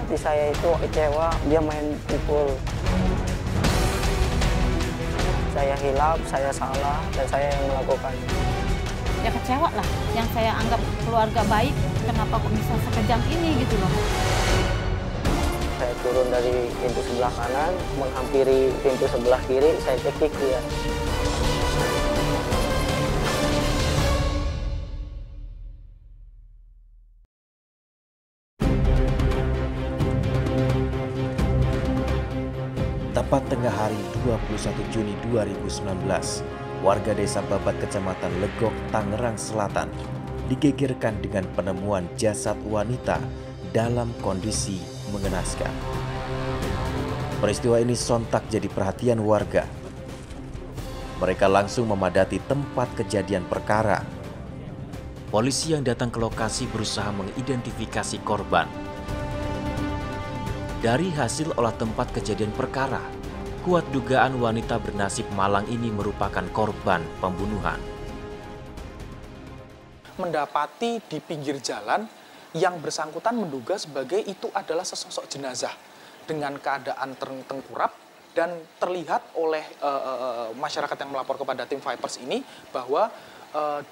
hati saya itu kecewa, dia main pukul. Saya hilaf, saya salah, dan saya yang melakukannya. Ya kecewa lah, yang saya anggap keluarga baik, kenapa kok bisa sekejam ini gitu loh. Saya turun dari pintu sebelah kanan, menghampiri pintu sebelah kiri, saya cekik dia. Tepat tengah hari 21 Juni 2019, warga desa Babat Kecamatan Legok, Tangerang Selatan digegerkan dengan penemuan jasad wanita dalam kondisi mengenaskan. Peristiwa ini sontak jadi perhatian warga. Mereka langsung memadati tempat kejadian perkara. Polisi yang datang ke lokasi berusaha mengidentifikasi korban. Dari hasil olah tempat kejadian perkara, kuat dugaan wanita bernasib malang ini merupakan korban pembunuhan. Mendapati di pinggir jalan yang bersangkutan menduga sebagai itu adalah sesosok jenazah dengan keadaan tengkurap, dan terlihat oleh masyarakat yang melapor kepada tim Vipers ini bahwa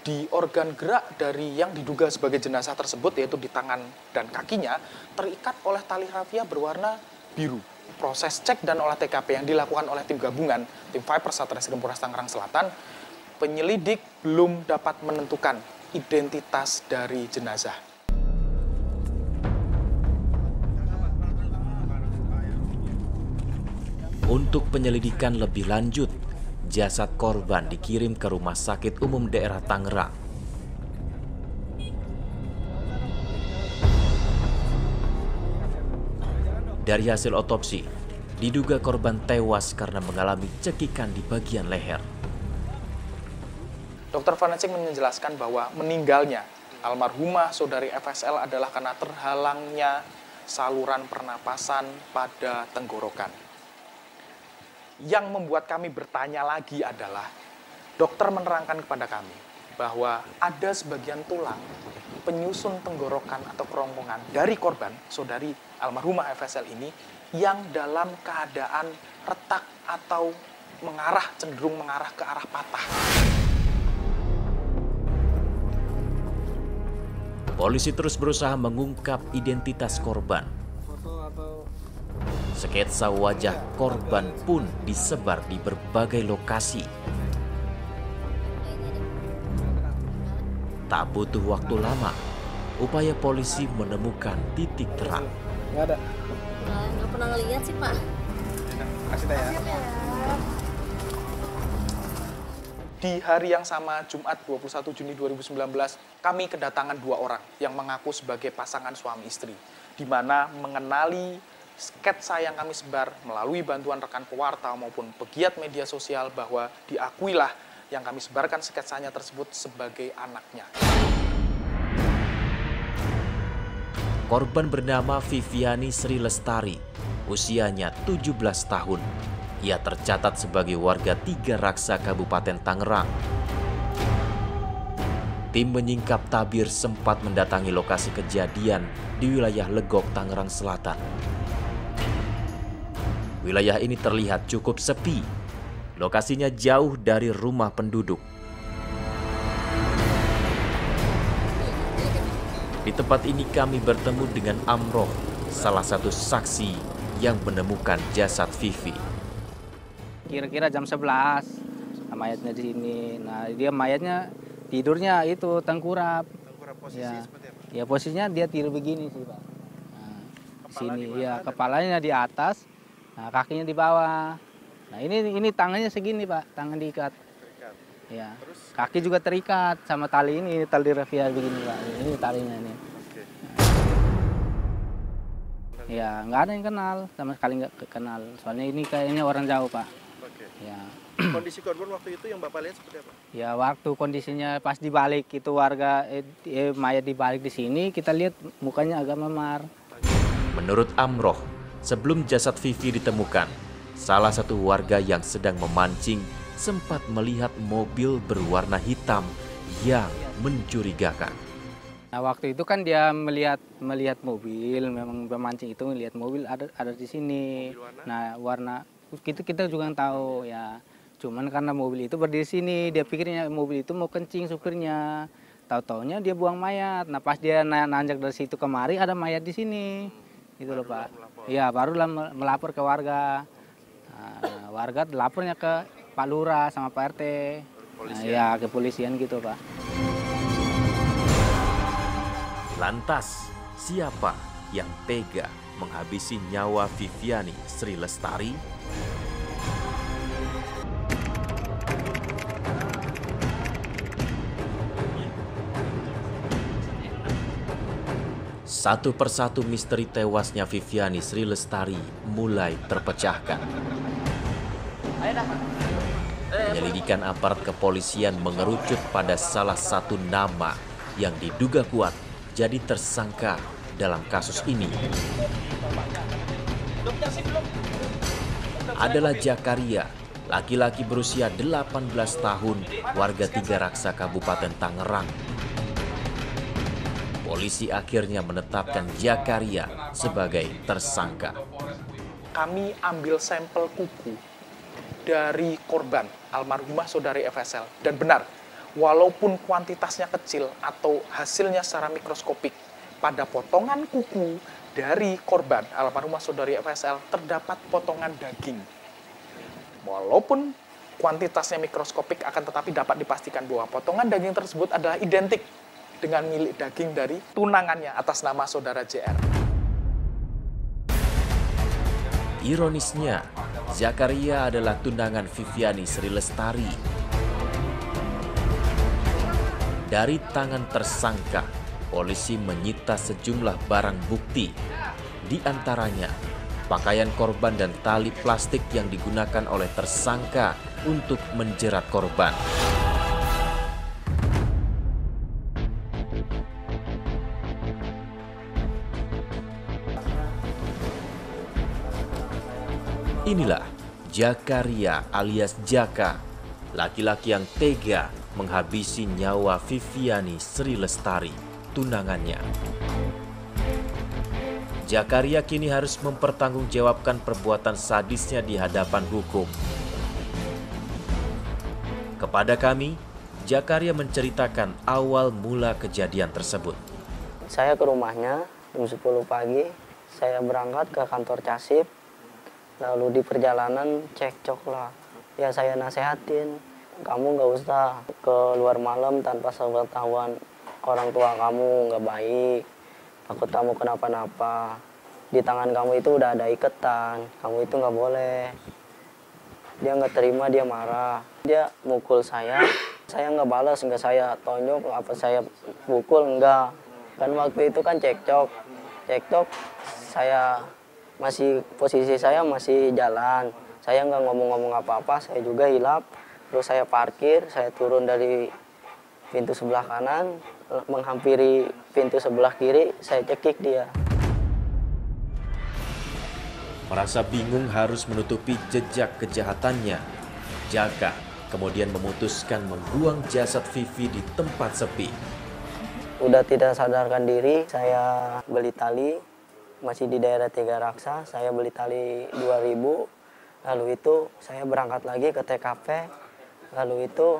di organ gerak dari yang diduga sebagai jenazah tersebut, yaitu di tangan dan kakinya, terikat oleh tali rafia berwarna biru. Proses cek dan olah TKP yang dilakukan oleh tim gabungan, tim Vipers Satreskrim Polres Tangerang Selatan, penyelidik belum dapat menentukan identitas dari jenazah. Untuk penyelidikan lebih lanjut, jasad korban dikirim ke Rumah Sakit Umum Daerah Tangerang. Dari hasil otopsi, diduga korban tewas karena mengalami cekikan di bagian leher. Dokter forensik menjelaskan bahwa meninggalnya almarhumah saudari FSL adalah karena terhalangnya saluran pernapasan pada tenggorokan. Yang membuat kami bertanya lagi adalah, dokter menerangkan kepada kami bahwa ada sebagian tulang penyusun tenggorokan atau kerongkongan dari korban, saudari almarhumah FSL ini, yang dalam keadaan retak atau cenderung mengarah ke arah patah. Polisi terus berusaha mengungkap identitas korban. Sketsa wajah korban pun disebar di berbagai lokasi. Tak butuh waktu lama, upaya polisi menemukan titik terang. Nggak ada. Nggak pernah ngeliat sih, Pak. Kasih ya. Di hari yang sama, Jumat 21 Juni 2019, kami kedatangan dua orang yang mengaku sebagai pasangan suami istri, di mana mengenali sketsa yang kami sebar melalui bantuan rekan pewarta maupun pegiat media sosial bahwa diakuilah yang kami sebarkan sketsanya tersebut sebagai anaknya. Korban bernama Viviani Sri Lestari, usianya 17 tahun. Ia tercatat sebagai warga Tiga Raksa Kabupaten Tangerang. Tim menyingkap tabir sempat mendatangi lokasi kejadian di wilayah Legok, Tangerang Selatan. Wilayah ini terlihat cukup sepi. Lokasinya jauh dari rumah penduduk. Di tempat ini kami bertemu dengan Amroh, salah satu saksi yang menemukan jasad Vivi. Kira-kira jam 11, mayatnya di sini. Nah, dia mayatnya tidurnya itu tengkurap. Tengkurap posisi Ya. seperti apa? Ya posisinya dia tidur begini sih, Pak. Nah, sini ya kepalanya di atas, nah kakinya di bawah. Nah, ini tangannya segini, Pak, tangan diikat. Terikat. Ya. Terus? Kaki juga terikat sama tali ini, tali rafia begini, Pak. Ini talinya nih. Oke. Ya, nggak ada yang kenal, sama sekali nggak kenal. Soalnya ini kayaknya orang jauh, Pak. Oke. Ya. Kondisi korban waktu itu yang Bapak lihat seperti apa? Ya, waktu kondisinya pas dibalik itu warga mayat dibalik di sini, kita lihat mukanya agak memar. Menurut Amroh, sebelum jasad Vivi ditemukan, salah satu warga yang sedang memancing sempat melihat mobil berwarna hitam yang mencurigakan. Nah, waktu itu kan dia melihat mobil, memang pemancing itu melihat mobil ada di sini. Nah, warna kita juga tahu ya. Cuman karena mobil itu berdiri di sini, dia pikirnya mobil itu mau kencing supirnya. Tahu-taunya dia buang mayat. Nah, pas dia nanjak dari situ kemari ada mayat di sini. Gitu loh, Pak. Iya, barulah melapor ke warga. Nah, warga lapornya ke Pak Lurah sama Pak RT. Nah, ya, kepolisian gitu, Pak. Lantas, siapa yang tega menghabisi nyawa Viviani Sri Lestari? Satu persatu misteri tewasnya Viviani Sri Lestari mulai terpecahkan. Penyelidikan aparat kepolisian mengerucut pada salah satu nama yang diduga kuat jadi tersangka dalam kasus ini. Adalah Jakaria, laki-laki berusia 18 tahun, warga Tiga Raksa Kabupaten Tangerang. Polisi akhirnya menetapkan Jakaria sebagai tersangka. Kami ambil sampel kuku dari korban almarhumah saudari FSL, dan benar, walaupun kuantitasnya kecil atau hasilnya secara mikroskopik, pada potongan kuku dari korban almarhumah saudari FSL terdapat potongan daging. Walaupun kuantitasnya mikroskopik, akan tetapi dapat dipastikan bahwa potongan daging tersebut adalah identik dengan milik daging dari tunangannya atas nama saudara JR. Ironisnya, Jakaria adalah tunangan Viviani Sri Lestari. Dari tangan tersangka, polisi menyita sejumlah barang bukti. Di antaranya, pakaian korban dan tali plastik yang digunakan oleh tersangka untuk menjerat korban. Inilah Jakaria alias Jaka, laki-laki yang tega menghabisi nyawa Viviani Sri Lestari, tunangannya. Jakaria kini harus mempertanggungjawabkan perbuatan sadisnya di hadapan hukum. Kepada kami, Jakaria menceritakan awal mula kejadian tersebut. Saya ke rumahnya jam 10 pagi, saya berangkat ke kantor Casip. Lalu di perjalanan cekcok lah. Ya saya nasehatin, kamu nggak usah keluar malam tanpa sepengetahuan orang tua kamu, nggak baik. Takut kamu kenapa-napa. Di tangan kamu itu udah ada iketan, kamu itu nggak boleh. Dia nggak terima, dia marah. Dia mukul saya nggak balas, nggak saya tonjok, apa saya pukul, enggak. Kan waktu itu kan cekcok, posisi saya masih jalan. Saya nggak ngomong-ngomong apa-apa, saya juga hilap. Terus saya parkir, saya turun dari pintu sebelah kanan, menghampiri pintu sebelah kiri, saya cekik dia. Merasa bingung harus menutupi jejak kejahatannya, Jaka kemudian memutuskan membuang jasad Vivi di tempat sepi. Udah tidak sadarkan diri, saya beli tali, masih di daerah Tiga Raksa, saya beli tali 2.000. Lalu itu saya berangkat lagi ke TKP. Lalu itu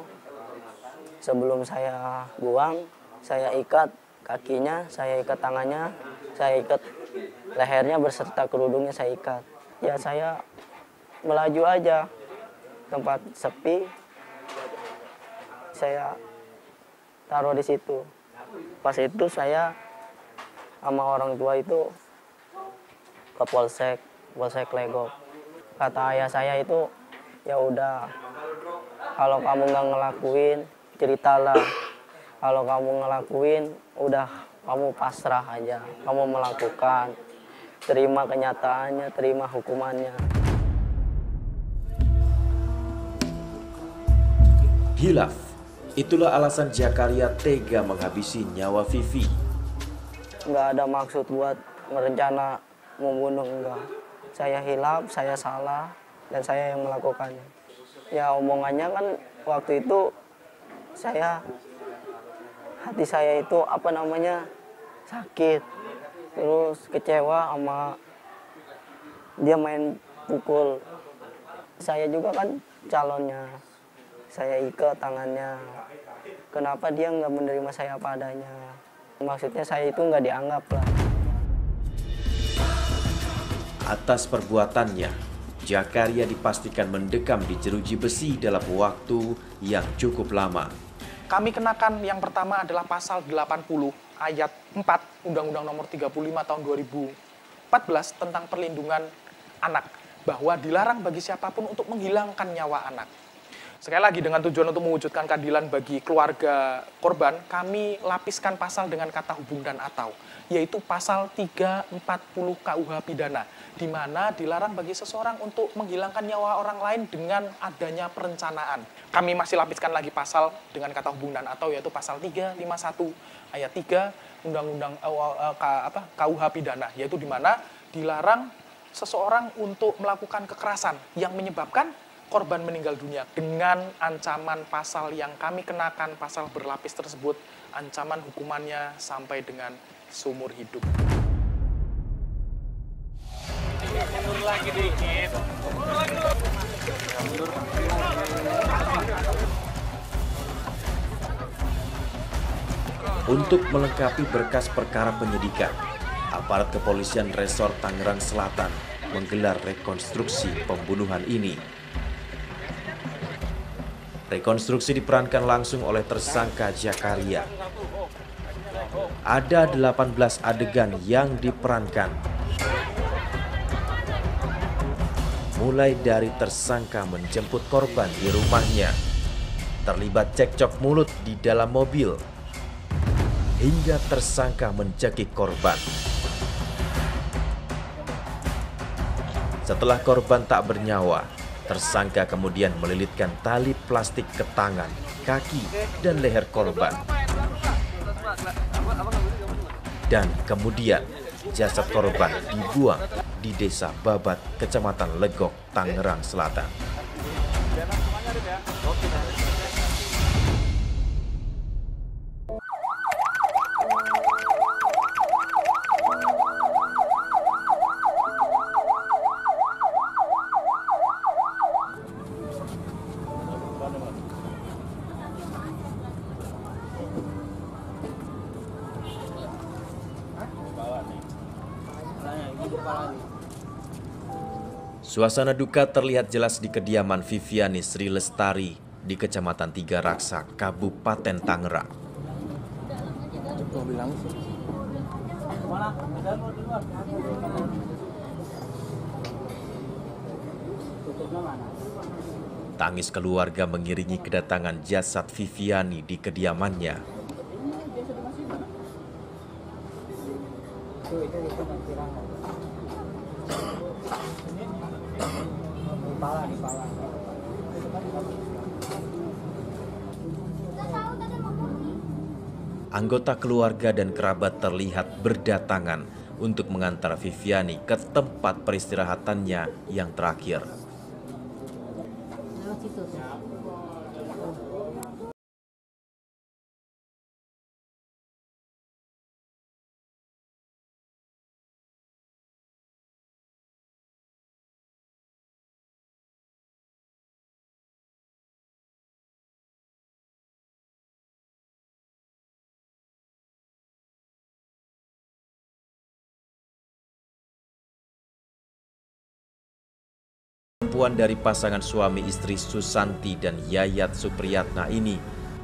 sebelum saya buang, saya ikat kakinya, saya ikat tangannya, saya ikat lehernya beserta kerudungnya, saya ikat. Ya saya melaju aja, tempat sepi, saya taruh di situ. Pas itu saya sama orang tua itu ke Polsek Legok. Kata ayah saya itu, ya udah, kalau kamu nggak ngelakuin, ceritalah. Kalau kamu ngelakuin, udah kamu pasrah aja. Kamu melakukan, terima kenyataannya, terima hukumannya. Hilaf, itulah alasan Jakaria tega menghabisi nyawa Vivi. Nggak ada maksud buat merencana membunuh, enggak. Saya hilaf, saya salah, dan saya yang melakukannya. Ya omongannya kan waktu itu saya hati saya itu sakit, terus kecewa sama dia main pukul. Saya juga kan calonnya, saya ikat tangannya. Kenapa dia nggak menerima saya apa adanya? Maksudnya saya itu nggak dianggap lah. Atas perbuatannya, Jakaria dipastikan mendekam di jeruji besi dalam waktu yang cukup lama. Kami kenakan yang pertama adalah pasal 80 ayat 4 Undang-Undang Nomor 35 tahun 2014 tentang perlindungan anak, bahwa dilarang bagi siapapun untuk menghilangkan nyawa anak. Sekali lagi, dengan tujuan untuk mewujudkan keadilan bagi keluarga korban, kami lapiskan pasal dengan kata hubung dan atau, yaitu pasal 340 KUH pidana, di mana dilarang bagi seseorang untuk menghilangkan nyawa orang lain dengan adanya perencanaan. Kami masih lapiskan lagi pasal dengan kata hubung dan atau, yaitu pasal 351 ayat 3 Undang-Undang KUH pidana, yaitu di mana dilarang seseorang untuk melakukan kekerasan yang menyebabkan korban meninggal dunia, dengan ancaman pasal yang kami kenakan, pasal berlapis tersebut, ancaman hukumannya sampai dengan seumur hidup. Untuk melengkapi berkas perkara penyidikan, aparat kepolisian Resor Tangerang Selatan menggelar rekonstruksi pembunuhan ini. Rekonstruksi diperankan langsung oleh tersangka Jakaria. Ada 18 adegan yang diperankan. Mulai dari tersangka menjemput korban di rumahnya, terlibat cekcok mulut di dalam mobil, hingga tersangka mencekik korban. Setelah korban tak bernyawa, tersangka kemudian melilitkan tali plastik ke tangan, kaki, dan leher korban. Dan kemudian jasad korban dibuang di Desa Babat, Kecamatan Legok, Tangerang Selatan. Suasana duka terlihat jelas di kediaman Viviani Sri Lestari di Kecamatan Tiga Raksa, Kabupaten Tangerang. Tangis keluarga mengiringi kedatangan jasad Viviani di kediamannya. Anggota keluarga dan kerabat terlihat berdatangan untuk mengantar Viviani ke tempat peristirahatannya yang terakhir. Perempuan dari pasangan suami istri Susanti dan Yayat Supriyatna ini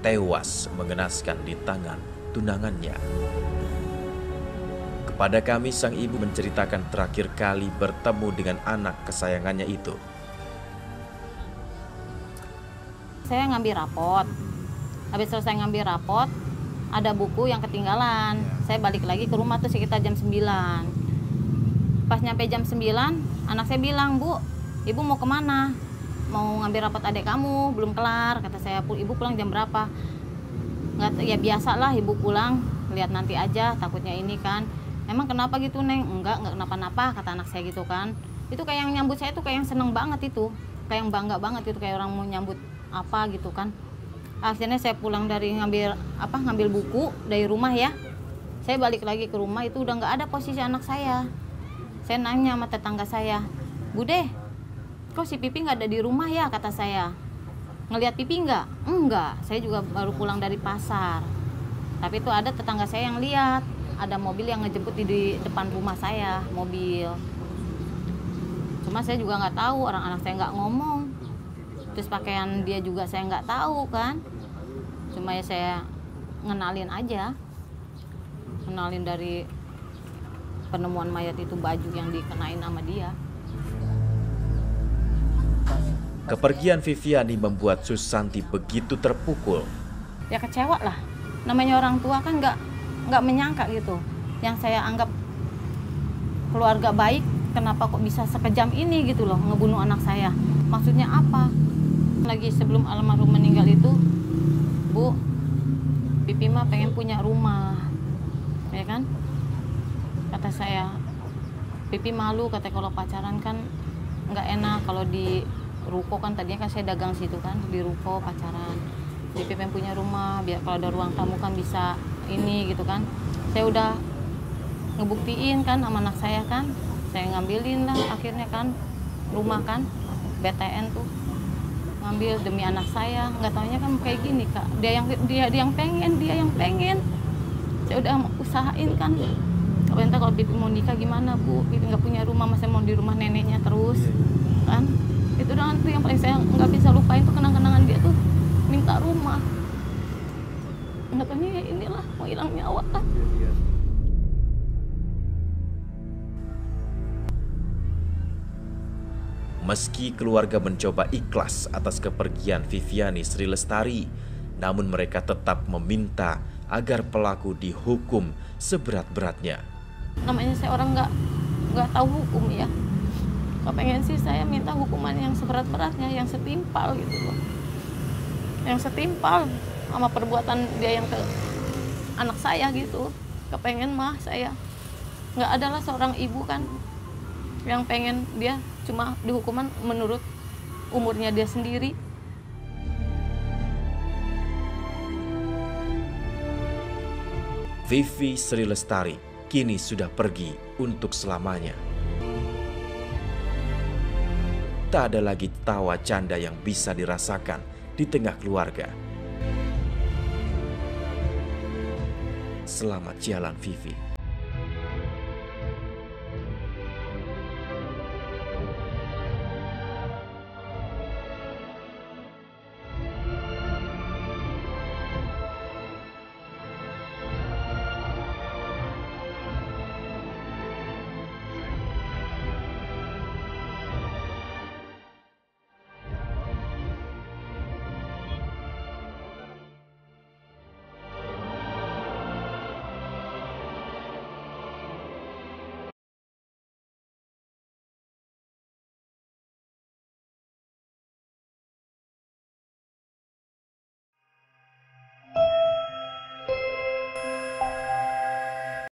tewas mengenaskan di tangan tunangannya. Kepada kami, sang ibu menceritakan terakhir kali bertemu dengan anak kesayangannya itu. Saya ngambil rapot. Habis selesai ngambil rapot, ada buku yang ketinggalan. Saya balik lagi ke rumah tuh sekitar jam 9. Pas nyampe jam 9, anak saya bilang, "Bu, Ibu mau kemana? Mau ngambil rapot adik kamu, belum kelar." Kata saya, "Ibu pulang jam berapa?" Nggak, ya biasalah ibu pulang, lihat nanti aja, takutnya ini kan. "Emang kenapa gitu, Neng?" Enggak kenapa-napa," kata anak saya gitu kan. Itu kayak yang nyambut saya tuh kayak yang seneng banget itu. Kayak yang bangga banget itu, kayak orang mau nyambut apa gitu kan. Akhirnya saya pulang dari ngambil buku dari rumah ya. Saya balik lagi ke rumah, itu udah nggak ada posisi anak saya. Saya nanya sama tetangga saya, "Bude, kok si Pipi nggak ada di rumah ya?" kata saya. "Ngelihat Pipi nggak?" "Enggak, saya juga baru pulang dari pasar." Tapi itu ada tetangga saya yang lihat, ada mobil yang ngejemput di depan rumah saya, mobil. Cuma saya juga nggak tahu, orang anak saya nggak ngomong. Terus pakaian dia juga saya nggak tahu kan. Cuma ya saya ngenalin aja. Ngenalin dari penemuan mayat itu, baju yang dikenain sama dia. Kepergian Viviani membuat Susanti begitu terpukul. Ya kecewa lah. Namanya orang tua kan nggak menyangka gitu. Yang saya anggap keluarga baik, kenapa kok bisa sekejam ini gitu loh, ngebunuh anak saya. Maksudnya apa? Lagi sebelum almarhum meninggal itu, "Bu, Pipi mah pengen punya rumah." Ya kan? Kata saya, "Pipi malu," kata, "kalau pacaran kan nggak enak, kalau di ruko kan tadinya kan saya dagang situ kan, di ruko pacaran. Pipi pengen punya rumah, biar kalau ada ruang tamu kan bisa ini gitu kan." Saya udah ngebuktiin kan sama anak saya kan, saya ngambilin lah akhirnya kan rumah kan, BTN tuh ngambil demi anak saya. Nggak taunya kan kayak gini Kak, dia yang pengen. Saya udah usahain kan. Kalau Pipi mau nikah gimana Bu? Pipi nggak punya rumah, masa mau di rumah neneknya terus kan? Itu doang tuh yang paling saya nggak bisa lupain tuh, kenang-kenangan dia tuh minta rumah. Nggak taunya ya inilah, mau hilang nyawa kan. Meski keluarga mencoba ikhlas atas kepergian Viviani Sri Lestari, namun mereka tetap meminta agar pelaku dihukum seberat-beratnya. Namanya saya orang nggak tahu hukum ya. Kepengen sih saya minta hukuman yang seberat-beratnya, yang setimpal gitu loh. Yang setimpal sama perbuatan dia yang ke anak saya gitu. Kepengen mah saya. Nggak adalah seorang ibu kan yang pengen dia cuma dihukuman menurut umurnya dia sendiri. Vivi Sri Lestari kini sudah pergi untuk selamanya. Tak ada lagi tawa canda yang bisa dirasakan di tengah keluarga. Selamat jalan Vivi.